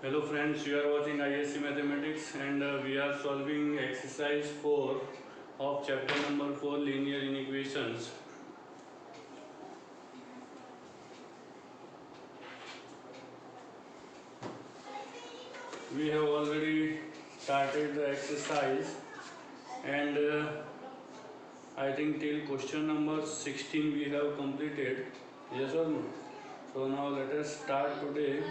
Hello friends, you are watching ISC Mathematics and we are solving exercise 4 of chapter number 4 linear inequations. We have already started the exercise and I think till question number 16 we have completed. Yes or no? So now let us start today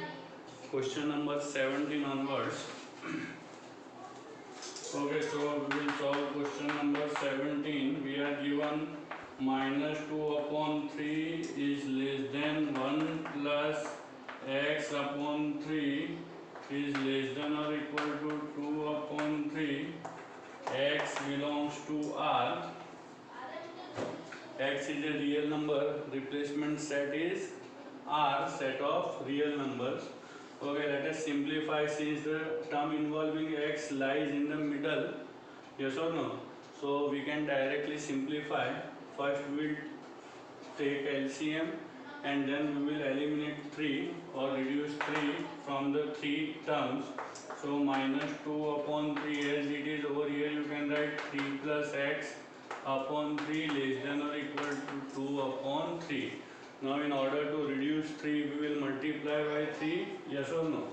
question number 17 onwards. Okay, so we will solve question number 17. We are given minus 2 upon 3 is less than 1 plus x upon 3 is less than or equal to 2 upon 3. X belongs to R. X is a real number. Replacement set is R, set of real numbers. Okay, let us simplify since the term involving x lies in the middle. Yes or no? So we can directly simplify. First we will take LCM and then we will eliminate 3 or reduce 3 from the 3 terms. So minus 2 upon 3 as it is over here you can write 3 plus x upon 3 less than or equal to 2 upon 3. Now in order to reduce 3 we will multiply by 3, yes or no?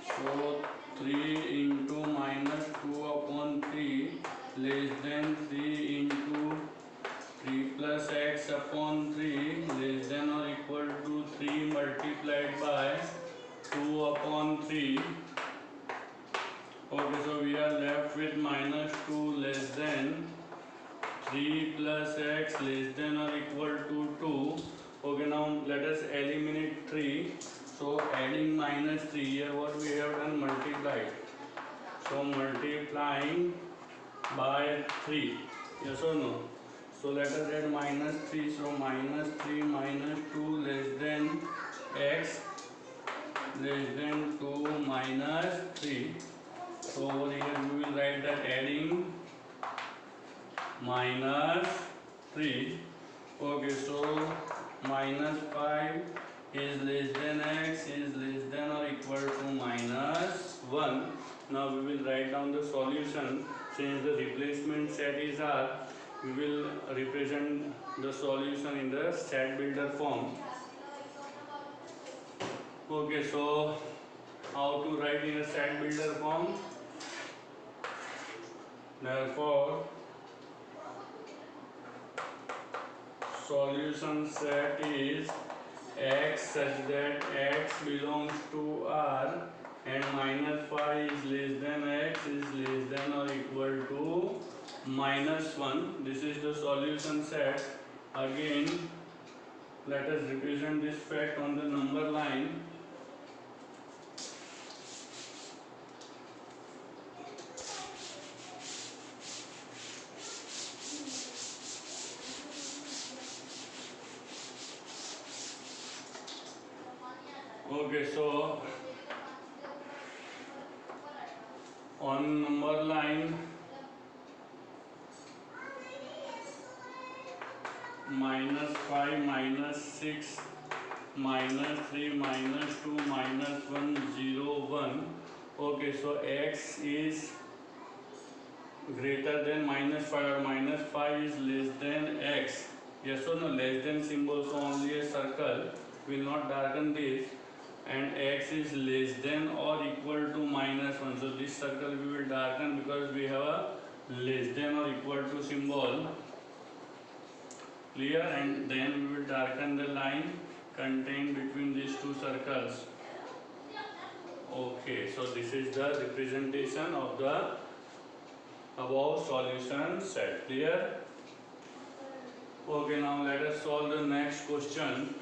So 3 into minus 2 upon 3 less than 3 into 3 plus x upon 3 less than or equal to 3 multiplied by 2 upon 3. Okay, so we are left with minus 2 less than 3 plus x less than or equal to 2. Okay, now let us eliminate 3. So adding minus 3, here what we have done, multiplied. So multiplying by 3, yes or no? So let us add minus 3. So minus 3 minus 2 less than x less than 2 minus 3. So over here we will write that adding minus 3. Okay, so minus 5 is less than x is less than or equal to minus 1. Now we will write down the solution. Since the replacement set is R, we will represent the solution in the set builder form. Okay, so how to write in a set builder form? Therefore, solution set is x such that x belongs to R and minus 5 is less than x is less than or equal to minus 1. This is the solution set. Again, let us represent this fact on the number line. Okay, so on number line minus 5 minus 6 minus 3 minus 2 minus 1 0 1. Okay, so x is greater than minus 5 or minus 5 is less than x. Yes or no? Less than symbol, so only a circle, will not darken this. And x is less than or equal to minus 1. So this circle we will darken because we have a less than or equal to symbol. Clear? And then we will darken the line contained between these two circles. Okay, so this is the representation of the above solution set. Clear? Okay, now let us solve the next question.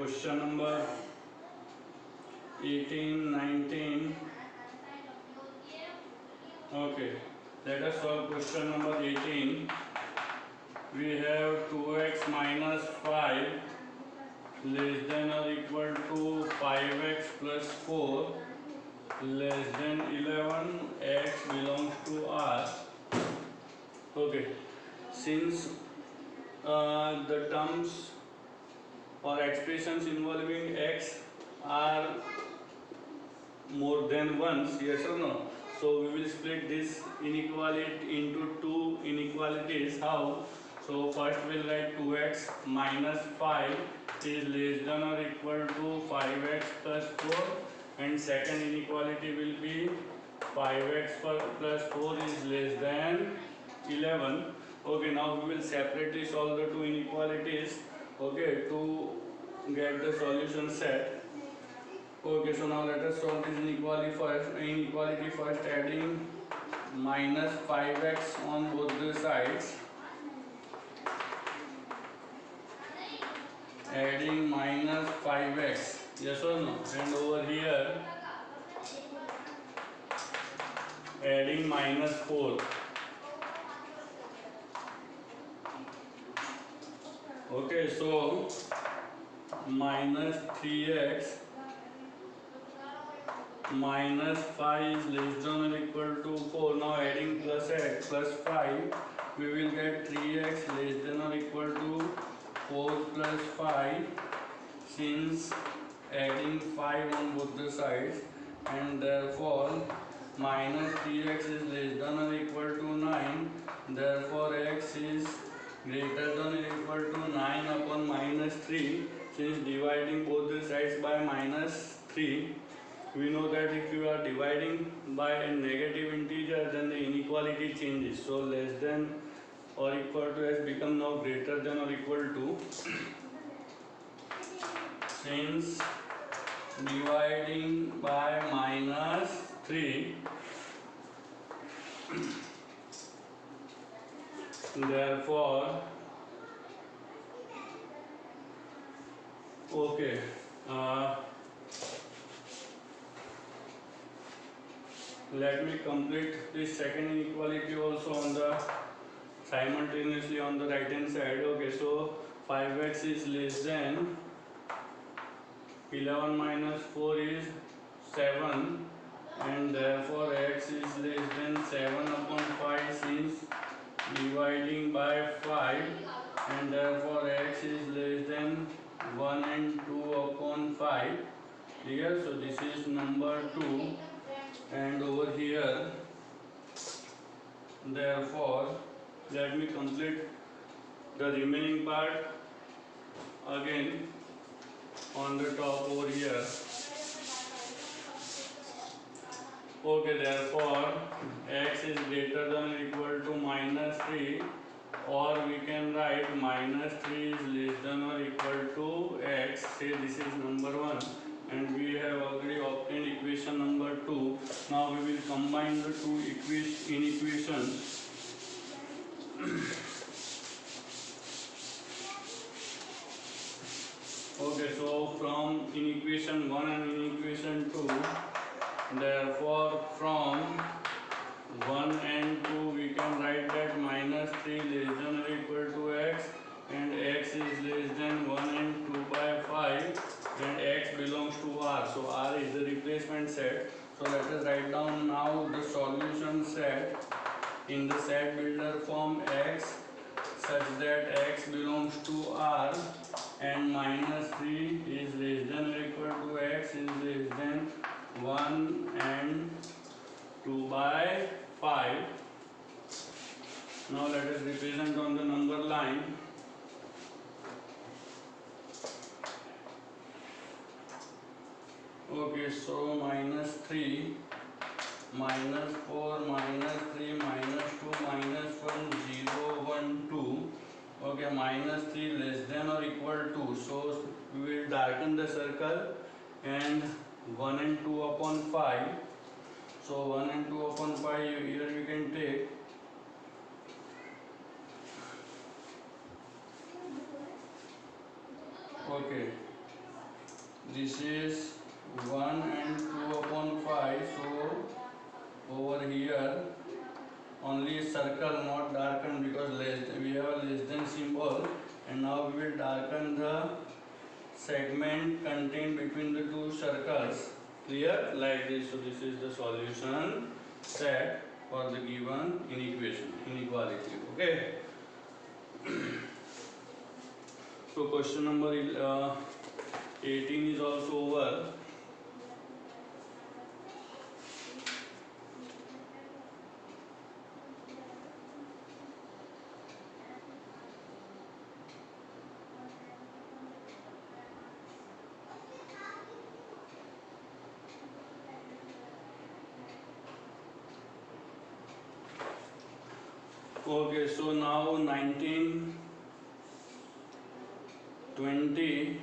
question number 18, 19. Okay, let us solve question number 18. We have 2x minus 5 less than or equal to 5x plus 4 less than 11. X belongs to R. Okay, since the terms or expressions involving x are more than once, yes or no? So we will split this inequality into two inequalities. How? So first we'll write 2x minus 5 is less than or equal to 5x plus 4, and second inequality will be 5x plus 4 is less than 11. Okay, now we will separately solve the two inequalities, okay, to get the solution set. Okay, so now let us solve this inequality first, adding minus 5x on both the sides. Adding minus 5x, yes or no? And over here, adding minus 4. Okay, so minus 3x minus 5 is less than or equal to 4. Now adding plus x plus 5, we will get 3x less than or equal to 4 plus 5, since adding 5 on both the sides, and therefore minus 3x is less than or equal to 9. Therefore x is greater than or equal to 9 upon minus 3. Since dividing both the sides by minus 3, we know that if you are dividing by a negative integer, then the inequality changes. So less than or equal to has become now greater than or equal to. Since dividing by minus 3, therefore, okay, let me complete this second inequality also on the simultaneously on the right hand side. Okay, so 5x is less than 11 minus 4 is 7, and therefore x is less than 7 upon 5, since dividing by 5, and therefore x is less than 1 and 2 upon 5. Here, so this is number 2, and over here, therefore let me complete the remaining part again on the top over here. Okay, therefore x is greater than or equal to minus 3, or we can write minus 3 is less than or equal to x. Say this is number 1, and we have already obtained equation number 2. Now we will combine the two inequations. Okay, so from inequation 1 and inequation 2, therefore from 1 and 2 we can write that minus 3 less than or equal to x, and x is less than 1 and 2 by 5, and x belongs to R. So R is the replacement set. So let us write down now the solution set in the set builder form x, such that x belongs to R, and minus 3 is less than or equal to x is less than 1 and 2 by 5. Now let us represent on the number line. Okay, so minus 3, minus 4, minus 3, minus 2, minus 1, 0, 1, 2. Okay, minus 3 less than or equal to. So we will darken the circle, and 1 and 2 upon 5. So 1 and 2 upon 5 here we can take. Okay, this is 1 and 2 upon 5. So over here only circle, not darken, because we have a less than symbol. And now we will darken the segment contained between the two circles. Clear? Like this. So this is the solution set for the given inequality. Okay. So question number 18 is also over. Okay, so now 19, 20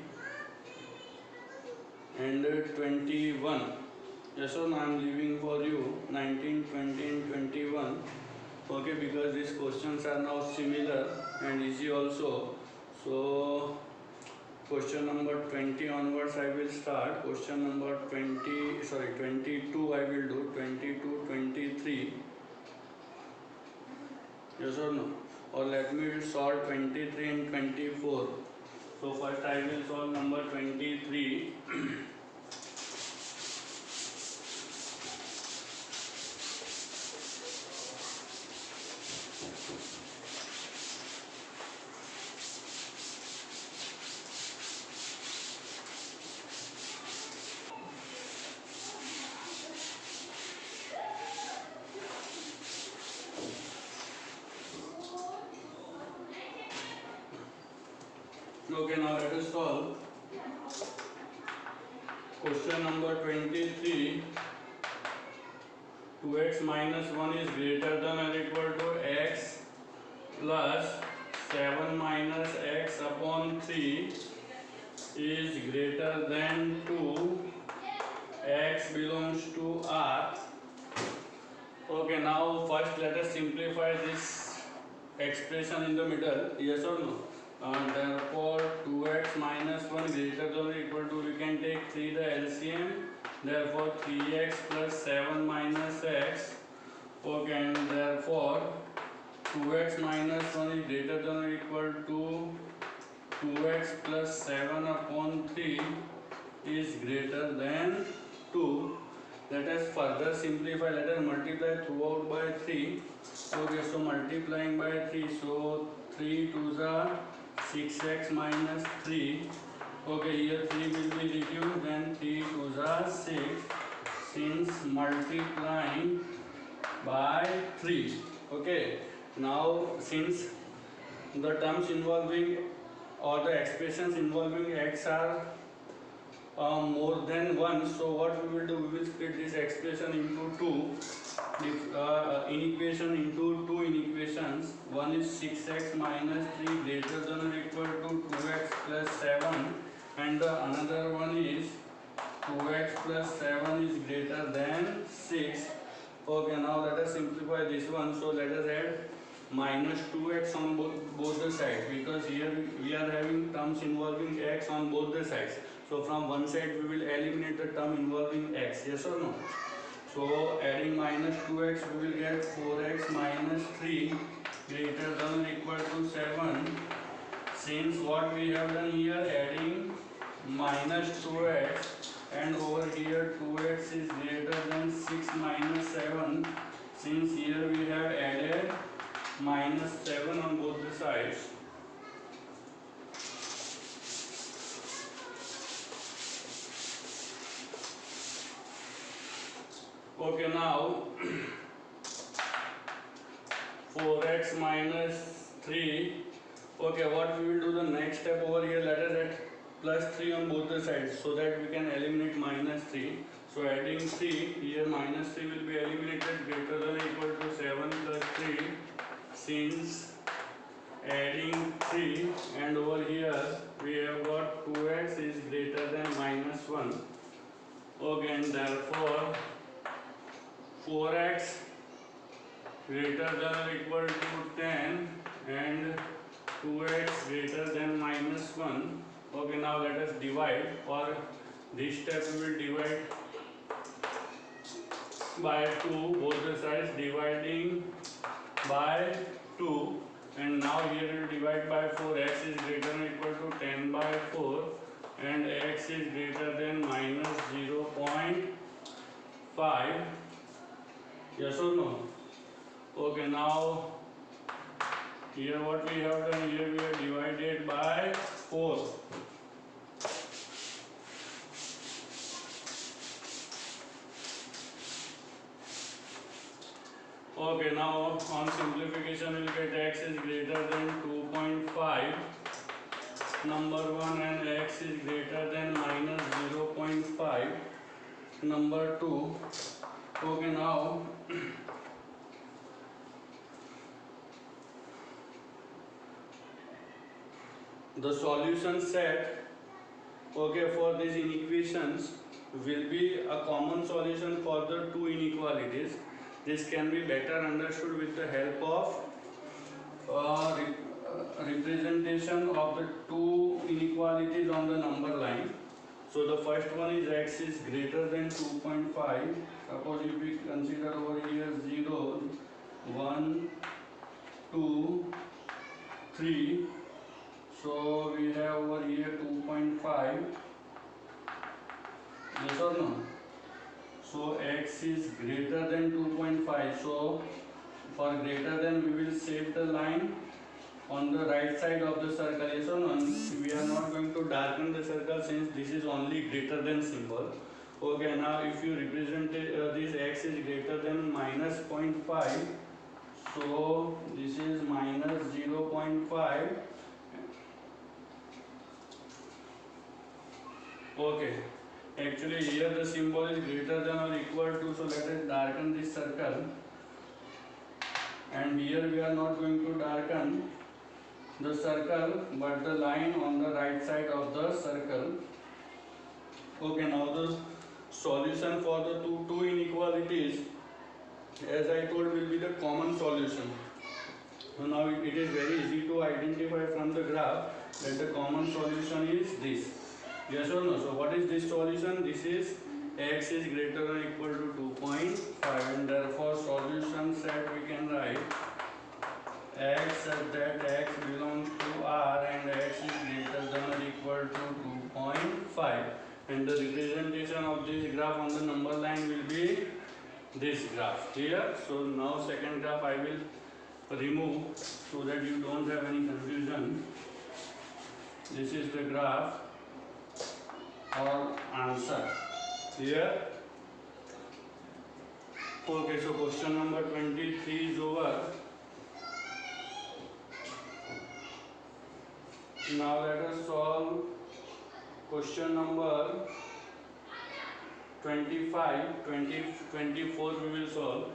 and 21. Yes or no, I am leaving for you 19, 20 and 21. Okay, because these questions are now similar and easy also. So question number 20 onwards I will start. Question number 22 I will do, 22, 23. Yes or no? Or let me solve 23 and 24. So first I will solve number 23. Okay, now let us solve. Question number 23. 2x minus 1 is greater than or equal to x plus 7 minus x upon 3 is greater than 2. X belongs to R. Okay, now first let us simplify this expression in the middle. Yes or no? Therefore 2x minus 1 greater than or equal to, we can take 3 the LCM. Therefore 3x plus 7 minus x. Okay, and therefore 2x minus 1 is greater than or equal to 2x plus 7 upon 3 is greater than 2. Let us further simplify. Let us multiply throughout by 3. Okay, so multiplying by 3, so 3 to the 6x minus 3. Okay, here 3 will be reduced, then 3 to the 6, since multiplying by 3. Okay, now since the terms involving or the expressions involving x are more than 1, so what we will do, we will split this expression into 2. Inequation into 2 inequations. One is 6x minus 3 greater than or equal to 2x plus 7, and the another one is 2x plus 7 is greater than 6. Okay, now let us simplify this one. So let us add minus 2x on both the sides, because here we are having terms involving x on both the sides. So from one side we will eliminate the term involving x. Yes or no? So adding minus 2x, we will get 4x minus 3 greater than or equal to 7. Since what we have done here, adding minus 2x, and over here 2x is greater than 6 minus 7. Since here we have added minus 7 on both the sides. Okay, now 4x minus 3. Okay, what we will do the next step over here, let us add plus 3 on both the sides, so that we can eliminate minus 3. So adding 3, here minus 3 will be eliminated, greater than or equal to 7 plus 3. Since adding 3, and over here we have got 2x is greater than minus 1. Okay, and therefore 4x greater than or equal to 10 and 2x greater than minus 1. Okay, now let us divide, or This step we will divide by 2, both the sides dividing by 2, and now here we will divide by 4. X is greater than or equal to 10 by 4 and x is greater than minus 0.5. Yes or no? Okay, now here what we have done, here we have divided by 4. Okay, now on simplification we will get x is greater than 2.5, number 1, and x is greater than minus 0.5, number 2. Okay, now the solution set, okay, for these inequations will be a common solution for the two inequalities. This can be better understood with the help of representation of the two inequalities on the number line. So the first one is x is greater than 2.5. Suppose if we consider over here 0, 1, 2, 3. So we have over here 2.5. Yes or no? So x is greater than 2.5. So for greater than we will save the line on the right side of the circle. Yes or no? We are not going to darken the circle since this is only greater than symbol. Okay, now if you represent this x is greater than minus 0.5. So this is minus 0.5. Okay, actually here the symbol is greater than or equal to, so let us darken this circle, and here we are not going to darken the circle but the line on the right side of the circle. Okay, now the solution for the two inequalities, as I told, will be the common solution. So now it is very easy to identify from the graph that the common solution is this. Yes or no? So what is this solution? This is x is greater than or equal to 2.5, and therefore solution set we can write x such that x belongs to R and x is greater than or equal to 2.5, and the representation of this graph on the number line will be this graph here. So now second graph I will remove so that you don't have any confusion. This is the graph or answer here. Okay, so question number 23 is over. Now let us solve question number 25, 24 we will solve.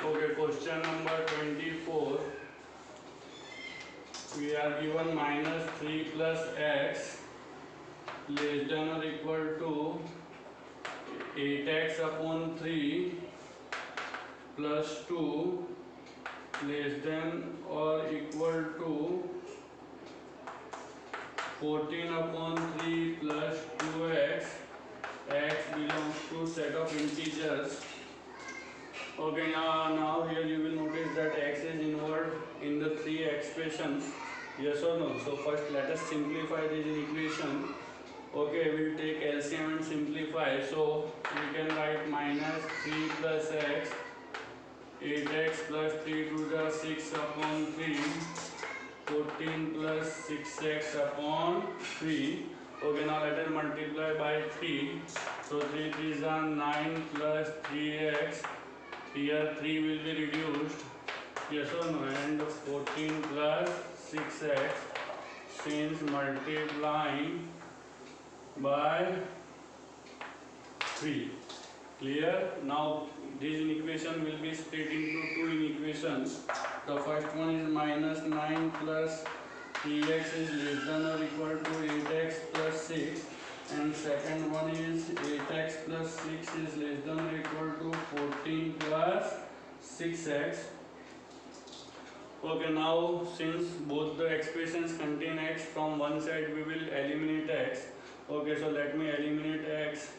Okay, question number 24. We are given minus 3 plus x less than or equal to 8x upon 3 plus 2 less than or equal to 14 upon 3 plus 2x. X belongs to set of integers. Okay, now here you will notice that x is involved in the three expressions. Yes or no? So first let us simplify this equation. Okay, we will take LCM and simplify. So we can write minus 3 plus x, 8x plus 3 to the 6 upon 3, 14 plus 6x upon 3. Okay, now let us multiply by 3. So 3 3s are 9 plus 3x. Here 3 will be reduced. Yes or no? And 14 plus 6x, since multiplying by 3. Clear? Now this inequation will be split into two inequations. The first one is minus 9 plus 3x is less than or equal to 8x plus 6, and second one is 8x plus 6 is less than or equal to 14 plus 6x. Okay, now since both the expressions contain x, from one side we will eliminate x. Okay, so let me eliminate x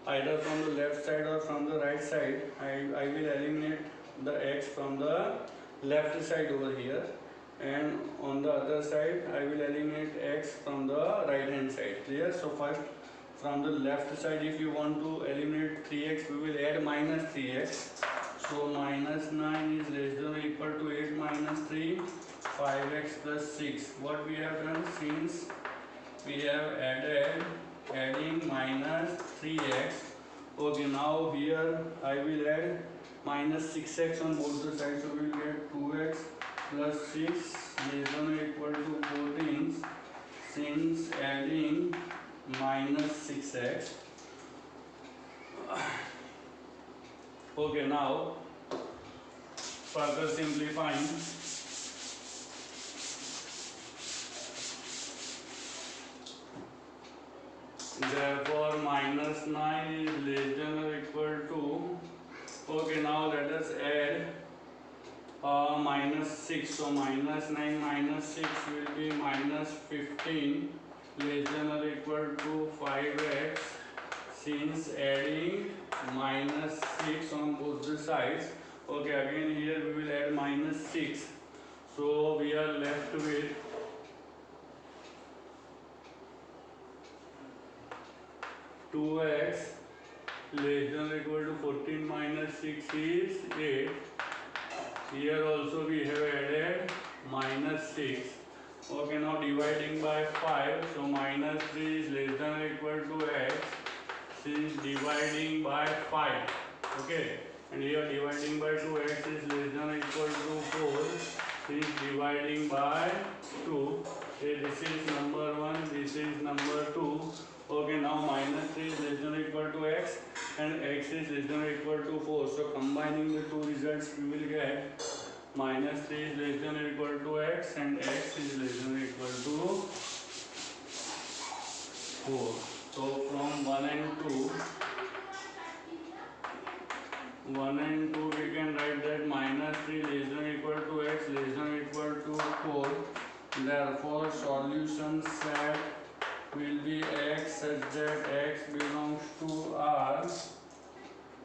either from the left side or from the right side. I will eliminate the x from the left side over here, and on the other side I will eliminate x from the right hand side. Clear? So first from the left side, if you want to eliminate 3x, we will add minus 3x. So minus 9 is less than or equal to 8 minus 3, 5x plus 6. What we have done, since we have adding minus 3x. Okay, now here I will add minus 6x on both the sides, so we will get 2x plus 6 less than or equal to 14, since adding minus 6x. Okay, now further simplifying. Therefore minus 9 is less than or equal to, okay, now let us add minus 6. So minus 9 minus 6 will be minus 15 less than or equal to 5x, since adding minus 6 on both the sides. Okay, again here we will add minus 6. So we are left with 2x less than or equal to 14 minus 6 is 8. Here also we have added minus 6. Okay, now dividing by 5, so minus 3 is less than or equal to x, since dividing by 5. Okay, and here dividing by 2x is less than or equal to 4, since dividing by 2. Okay, this is number 1, this is number 2. Okay, now minus 3 is less than or equal to x, and x is less than or equal to 4. So combining the two results, we will get minus 3 is less than or equal to x, and x is less than or equal to 4. So from 1 and 2 we can write that minus 3 less than or equal to x less than or equal to 4. Therefore solution set will be x such that x belongs to R.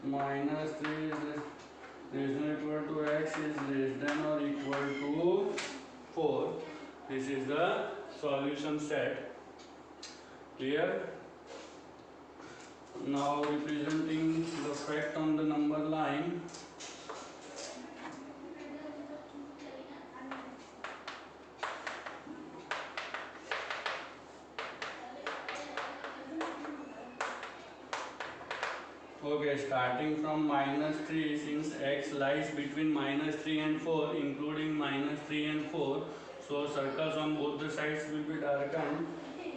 Minus 3 is less than or equal to x is less than or equal to 4. This is the solution set. Clear? Now representing the fact on the number line. Okay, starting from minus 3, since x lies between minus 3 and 4, including minus 3 and 4, so circles on both the sides will be darkened,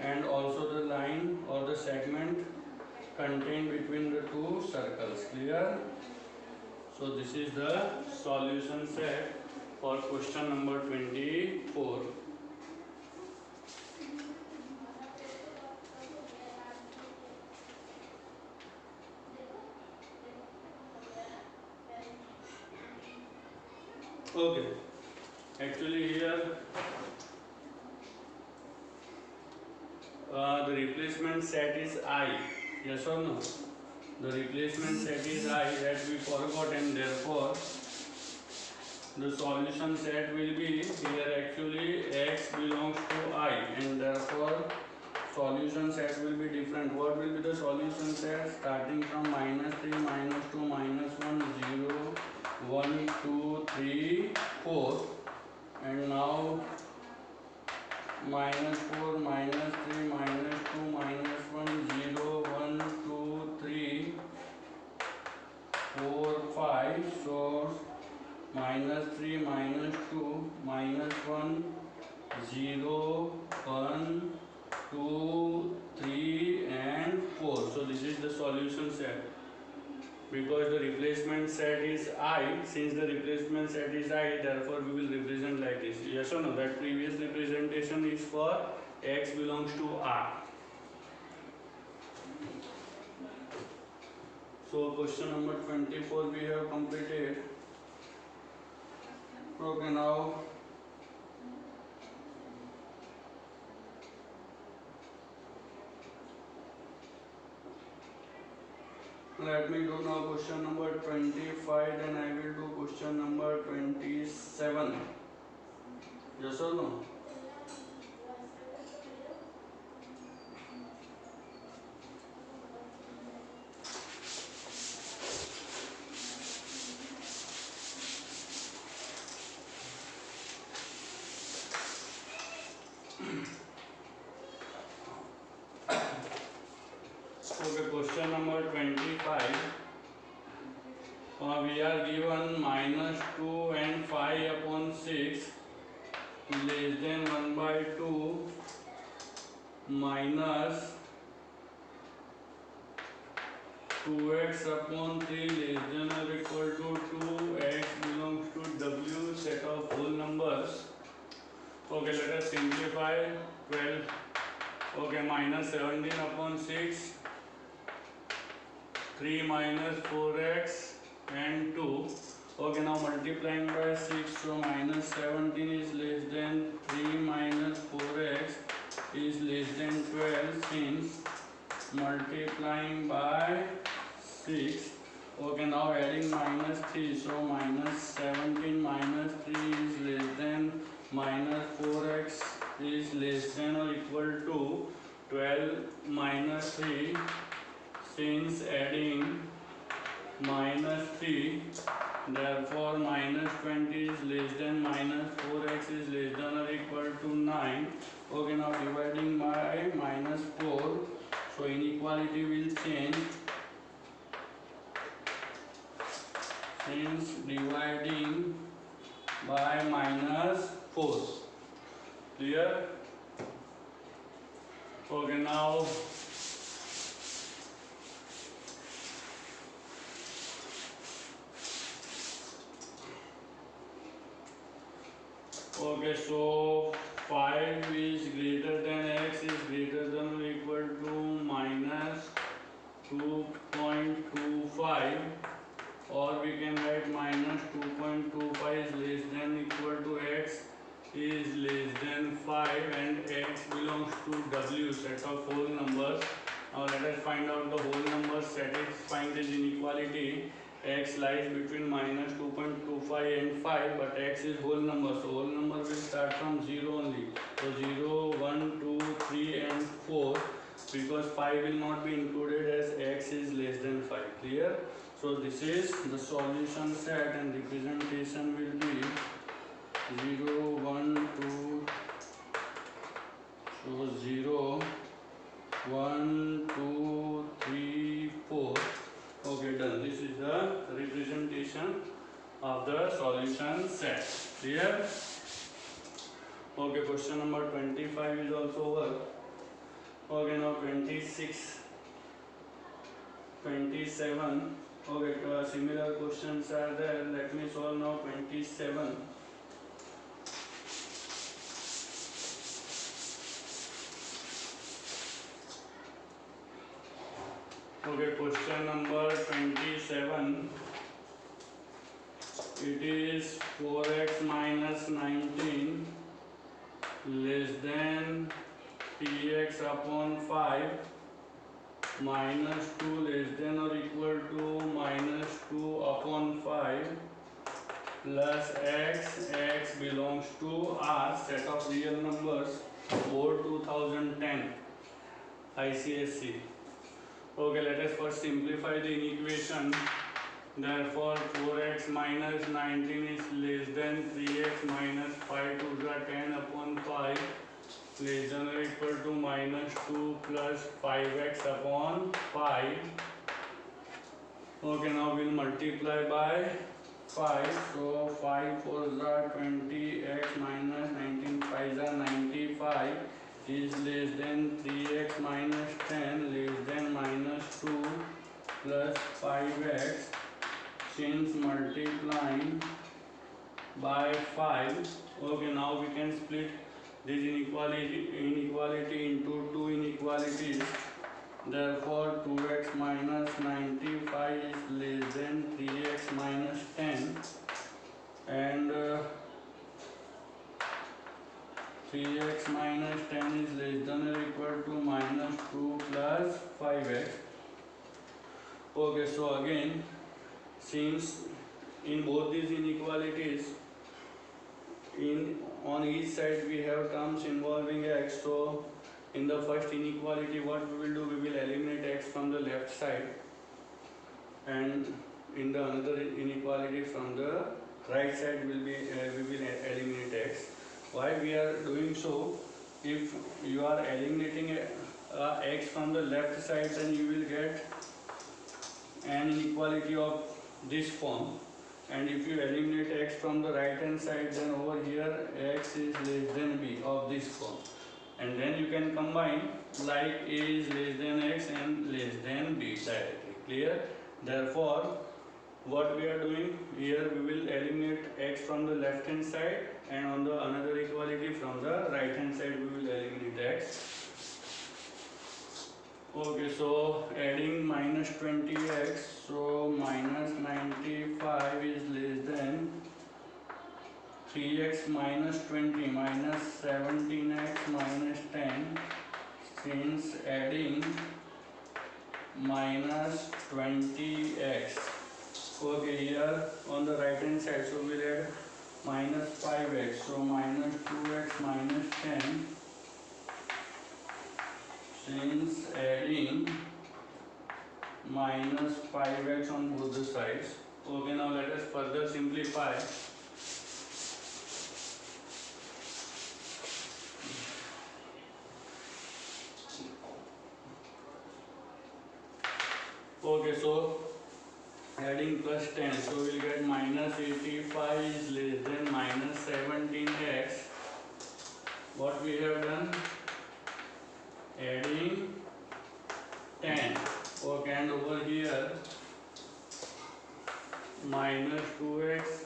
and also the line or the segment contained between the two circles. Clear? So this is the solution set for question number 24. Okay, actually here the replacement set is I. Yes or no? The replacement set is I, that we forgot, and therefore the solution set will be here. Actually x belongs to I, and therefore solution set will be different. What will be the solution set? Starting from minus 3, minus 2, minus 1, 0, 1, 2, 3, 4, and now minus 4, minus 3, minus 2, minus 1, 0, 1, 2, 3, 4, 5. So minus 3, minus 2, minus 1, 0, 1, 2, 3 and 4. So this is the solution set. because the replacement set is I. Since the replacement set is I, therefore we will represent like this. Yes or no? That previous representation is for x belongs to R. So question number 24 we have completed. Okay, now let me do now question number 25, then I will do question number 27. Yes or no? Okay, question number 25. We are given minus 2 and 5 upon 6 less than 1 by 2 minus 2x upon 3 less than or equal to 2x belongs to W set of whole numbers. Okay, let us simplify 12. Okay, minus 17 upon 6, 3 minus 4x and 2. Okay, now multiplying by 6, so minus 17 is less than 3 minus 4x is less than 12, since multiplying by 6. Okay, now adding minus 3, so minus 17 minus 3 is less than minus 4x is less than or equal to 12 minus 3, since adding minus 3, therefore minus 20 is less than minus 4x is less than or equal to 9. Okay, now dividing by minus 4, so inequality will change, since dividing by minus 4. Clear? Okay, now okay, so 5 is greater than x is greater than or equal to minus 2.25, or we can write minus 2.25 is less than equal to x is less than 5, and x belongs to W set of whole numbers. Now let us find out the whole numbers satisfying this inequality. X lies between minus 2.25 and 5, but x is whole number, so whole number will start from 0 only. So 0, 1, 2, 3 and 4, because 5 will not be included as x is less than 5. Clear? So this is the solution set, and representation will be 0, 1, 2, so 0, 1, 2, 3, 4. Okay, done. This is the representation of the solution set. Clear? Okay, question number 25 is also over. Okay, now 26, 27. Okay, similar questions are there. Let me solve now 27. Okay, question number 27. It is 4x minus 19 less than px upon 5 minus 2 less than or equal to minus 2 upon 5 plus x belongs to R set of real numbers for 2010 ICSE. Okay, let us first simplify the inequation. Therefore 4x minus 19 is less than 3x minus 5 to the 10 upon 5 less than or equal to minus 2 plus 5x upon 5. Okay, now we'll multiply by 5. So 5 4s are 20, x minus 19 5s are 95 is less than 3x minus 10 less than minus 2 plus 5x, since multiplying by 5. Okay, now we can split this inequality into two inequalities. Therefore 2x minus 95 is less than 3x minus 10, and 3x minus 10 is less than or equal to minus 2 plus 5x. Okay, so again, since in both these inequalities, on each side we have terms involving x, so in the first inequality what we will do, we will eliminate x from the left side, and in the another inequality from the right side will be we will eliminate x. Why we are doing so? If you are eliminating x from the left side, then you will get an inequality of this form, and if you eliminate x from the right hand side, then over here x is less than b of this form, and then you can combine like a is less than x and less than b directly. Clear? Therefore what we are doing here, we will eliminate x from the left hand side, and on the another equality from the right hand side we will eliminate x. Okay, so adding minus 20x, so minus 95 is less than 3x minus 20 minus 17x minus 10, since adding minus 20x. Okay, here on the right hand side, so we'll add minus 5x, so minus 2x minus 10, since adding minus 5x on both the sides. Okay, now let us further simplify. Okay, so adding plus 10, so we'll get minus 85 is less than minus 17x. What we have done? Adding 10. Okay, and over here minus 2x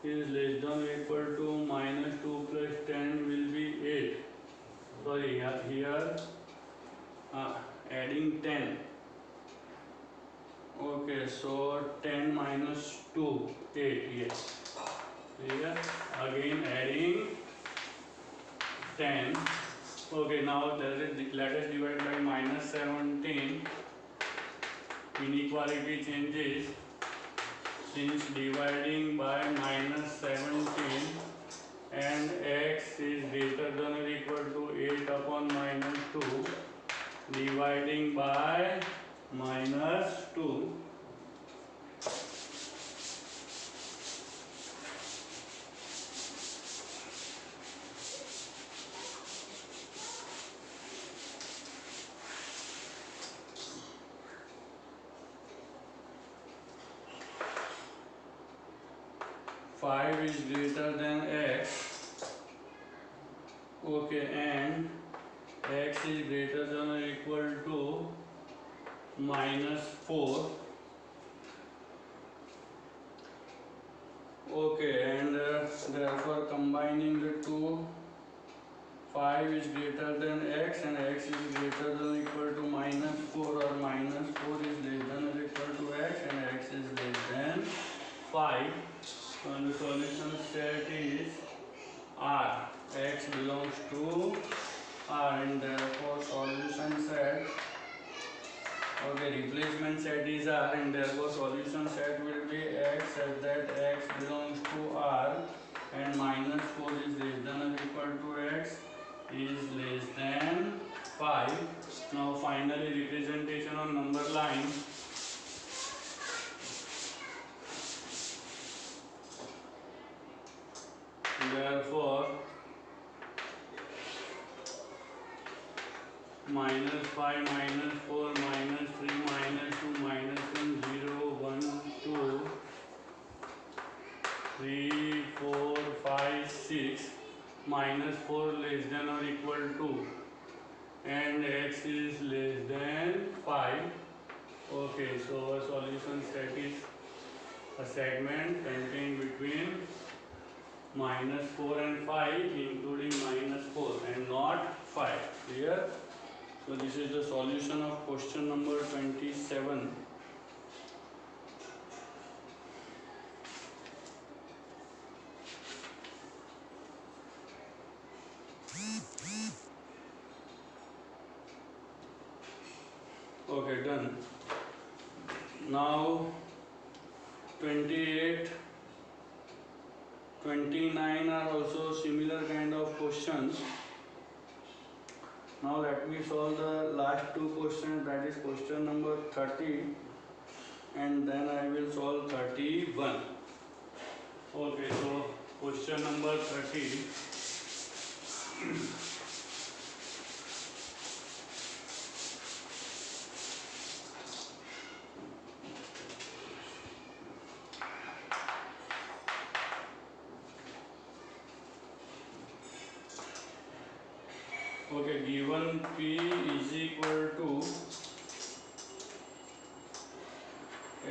is less than or equal to minus 2 plus 10 will be 8. Sorry, here adding 10. Okay, so 10 minus 2, 8, yes. Here again adding 10. Okay, now let us divide by minus 17. Inequality changes, since dividing by minus 17 and x is greater than or equal to 8 upon minus 2, dividing by minus 2. Five is greater than x. Okay, and x is greater than or equal to minus 4. Okay, and therefore combining the two, 5 is greater than x and x is greater than or equal to minus 4, or minus 4 is less than or equal to x and x is less than 5. And the solution set is R. X belongs to R, and therefore solution set, okay, replacement set is R, and therefore solution set will be x such that x belongs to R and minus 4 is less than or equal to x is less than 5. Now finally representation on number line. Therefore minus 5 minus 4 minus 3 minus 2 minus 1 0 1 2 3 4 5 6, minus 4 less than or equal to, and x is less than 5. Okay, so our solution set is a segment contained between -4 and 5, including -4 and not 5. Clear? So this is the solution of question number 27. Okay, done. Now 28, 29 are also similar kind of questions. Now let me solve the last two questions, that is question number 30 and then I will solve 31. Okay, so question number 30. Okay, given P is equal to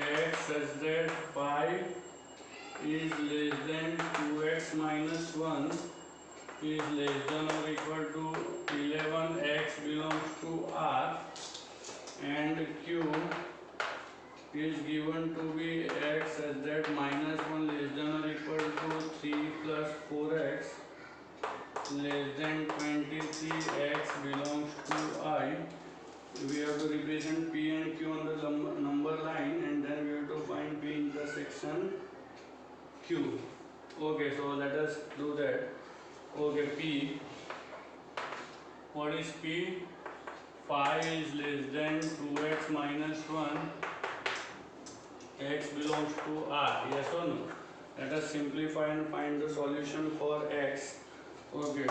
x such that 5 is less than 2x minus 1 is less than or equal to 11x belongs to R, and Q is given to be x such that minus 1 less than or equal to 3 plus 4x less than 23x belongs to I. We have to represent P and Q on the number line, and then we have to find P intersection Q. Okay, so let us do that. Okay, P. What is P? 5 is less than 2x minus 1. X belongs to R. Yes or no? Let us simplify and find the solution for x. Okay.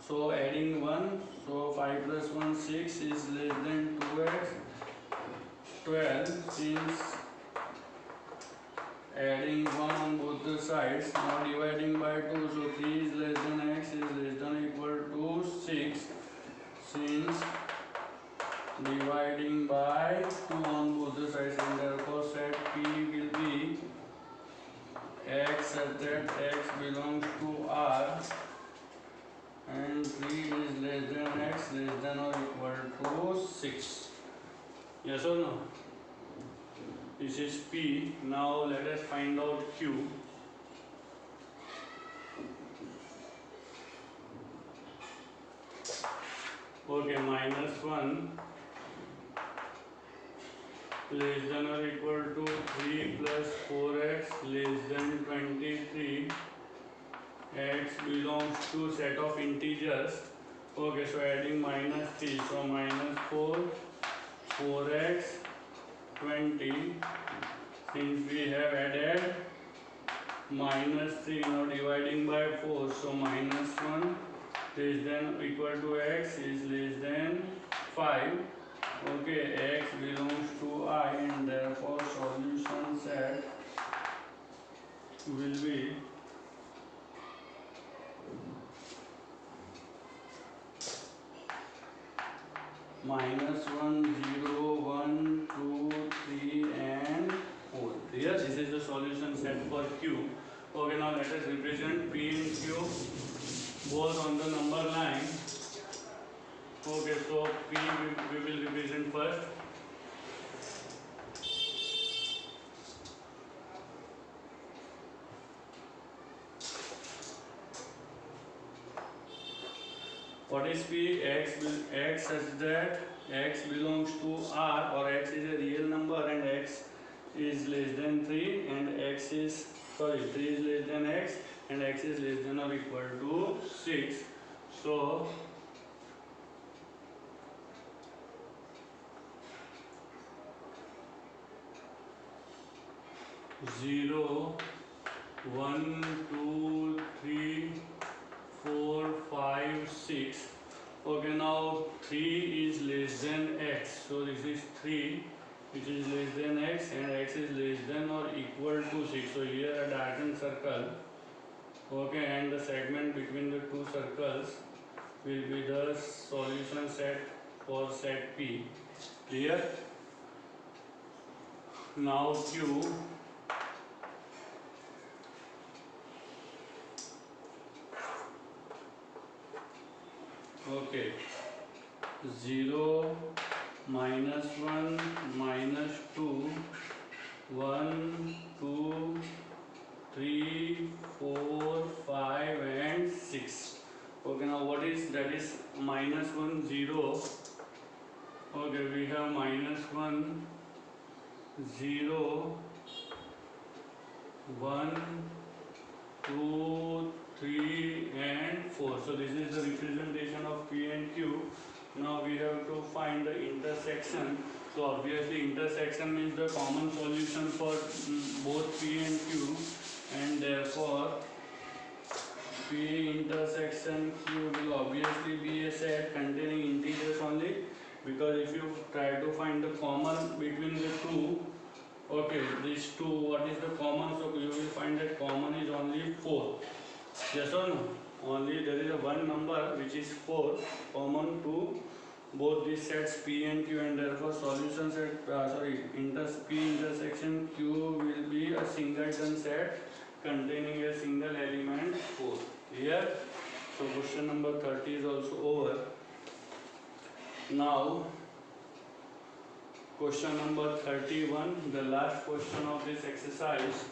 So adding 1. So 5 plus 1, 6 is less than 2x. 12, since adding 1 on both the sides, now dividing by 2, so 3 is less than x is less than or equal to 6, since dividing by 2 on both the sides, and therefore set P will be x such that x belongs to R and 3 is less than x less than or equal to 6. Yes or no? This is P. Now let us find out Q. Okay, minus 1 less than or equal to 3 plus 4x less than 23. X belongs to set of integers. Okay, so adding minus 3, so minus 4, 4x, 20. Since we have added minus 3, now dividing by 4, so minus 1 less than or equal to x is less than 5. Okay, x belongs to I, and therefore solution set will be minus 1, 0, 1, 2, 3 and 4. Clear? This is the solution set for Q. Okay, now let us represent P and Q both on the number line. Okay, so P we will represent first. What is P? X such that x belongs to R, or x is a real number and x is less than 3 and x is 3 is less than x and x is less than or equal to 6. So 0, 1, 2, 3, 4, 5, 6. Okay, now 3 is less than x. So this is 3 which is less than x and x is less than or equal to 6. So here a darkened circle. Okay, and the segment between the two circles will be the solution set for set P. Clear? Now Q okay 0 minus 1 minus 2 1 2 3 4 5 and 6. Okay, now what is that is minus 1 0. Okay, we have minus 1 0 1 2 3 and 4. So this is the representation of P and Q. Now we have to find the intersection. So obviously intersection means the common solution for both P and Q, and therefore P intersection Q will obviously be a set containing integers only, because if you try to find the common between the two, okay, these two, what is the common? So you will find that common is only 4. Yes or no? Only there is a one number which is 4 common to both these sets P and Q, and therefore solution set P intersection Q will be a singleton set containing a single element 4. Here, so question number 30 is also over. Now question number 31, the last question of this exercise.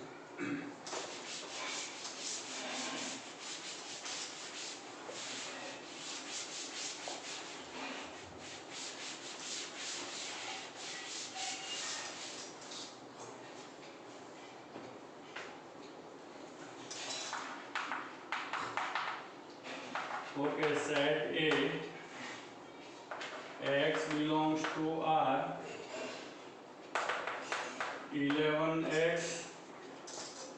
Okay, set A, x belongs to R, 11x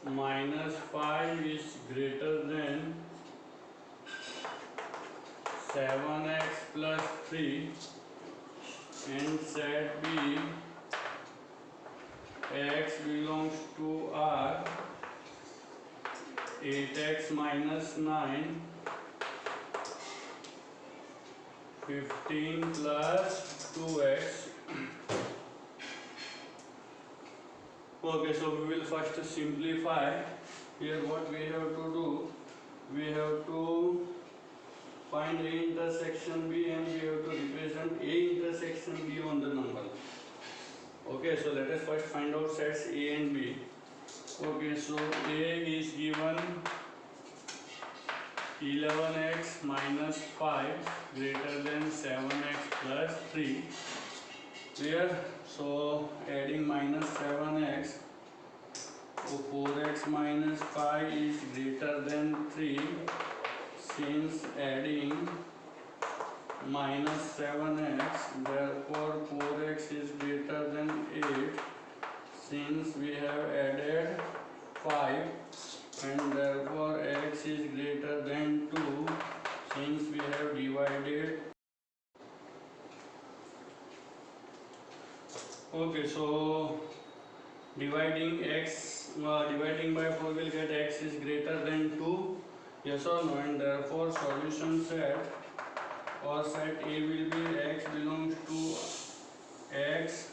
minus 5 is greater than 7x plus 3, and set B, x belongs to R, 8x minus 9, 15 plus 2x. Okay, so we will first simplify. Here what we have to do, we have to find A intersection B, and we have to represent A intersection B on the number. Okay, so let us first find out sets A and B. Okay, so A is given 11x minus 5 greater than 7x plus 3. Here, so adding minus 7x, so 4x minus 5 is greater than 3, since adding minus 7x, therefore 4x is greater than 8, since we have added 5, and therefore x is greater than 2, since we have divided. Okay, so dividing by 4 will get x is greater than 2, yes or no, and therefore solution set or set A will be x belongs to x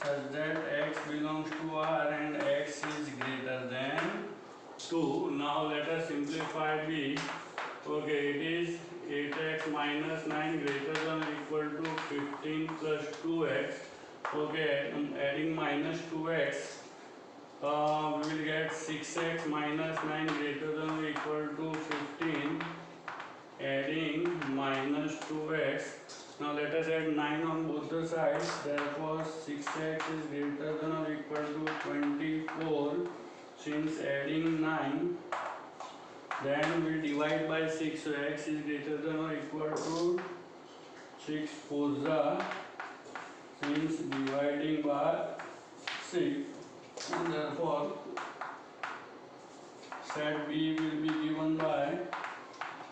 such that x belongs to R and x is greater than 2. Now let us simplify B. Okay, it is 8x minus 9 greater than or equal to 15 plus 2x. Okay, adding minus 2x, we will get 6x minus 9 greater than or equal to 15, adding minus 2x. Now let us add 9 on both the sides, therefore 6x is greater than or equal to 24, since adding 9, then we divide by 6, so x is greater than or equal to 6 4 since dividing by 6, and therefore set B will be given by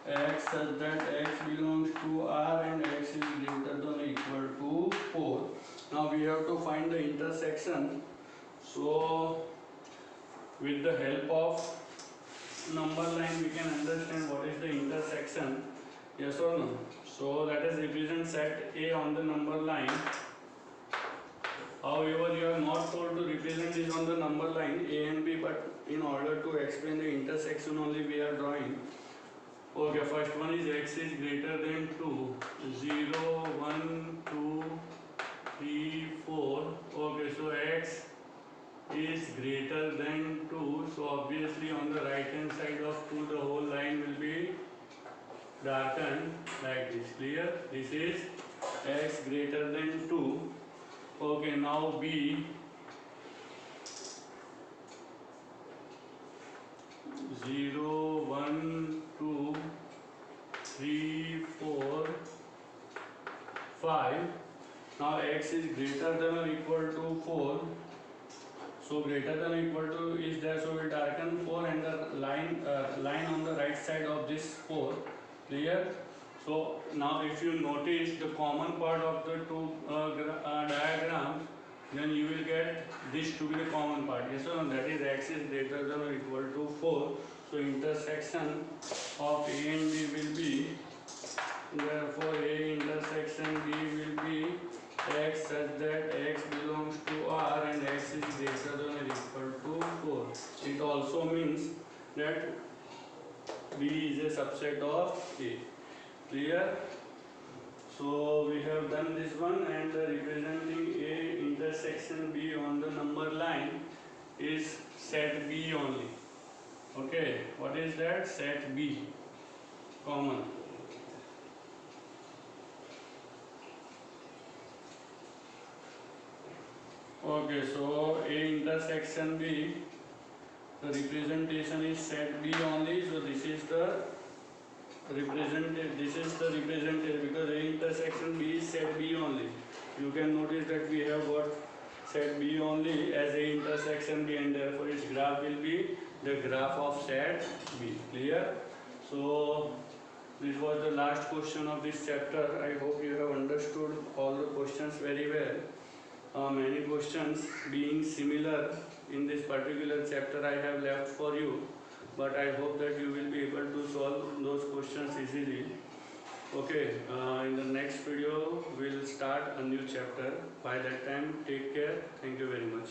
x such that x belongs to R and x is greater than or equal to 4. Now we have to find the intersection. So with the help of number line we can understand what is the intersection, yes or no. So let us represent set A on the number line. How However, you are not told to represent this on the number line A and B, but in order to explain the intersection only we are drawing. Okay, first one is x is greater than 2, 0, 1, 2, 3, 4. Okay, so x is greater than 2, so obviously on the right hand side of 2 the whole line will be darkened like this. Clear? This is x greater than 2. Okay, now B, 0, 1, 2, 3, 4, 5. Now x is greater than or equal to 4. So greater than or equal to is there, so we darken 4 and the line on the right side of this 4. Clear? So now if you notice the common part of the two diagrams, then you will get this to be the common part. Yes or no? That is x is greater than or equal to 4. So intersection of A and B will be, therefore A intersection B will be x such that x belongs to R and x is greater than or equal to 4. It also means that B is a subset of A. Clear? So we have done this one, and representing A intersection B on the number line is set B only. Okay, what is that? Set B, common. Okay, so A intersection B, the representation is set B only. So this is the represented, because A intersection B is set B only. You can notice that we have got set B only as A intersection B, and therefore its graph will be the graph of set B. Clear? So this was the last question of this chapter. I hope you have understood all the questions very well. Many questions being similar in this particular chapter I have left for you, but I hope that you will be able to solve those questions easily. Okay, in the next video we'll start a new chapter. By that time, take care. Thank you very much.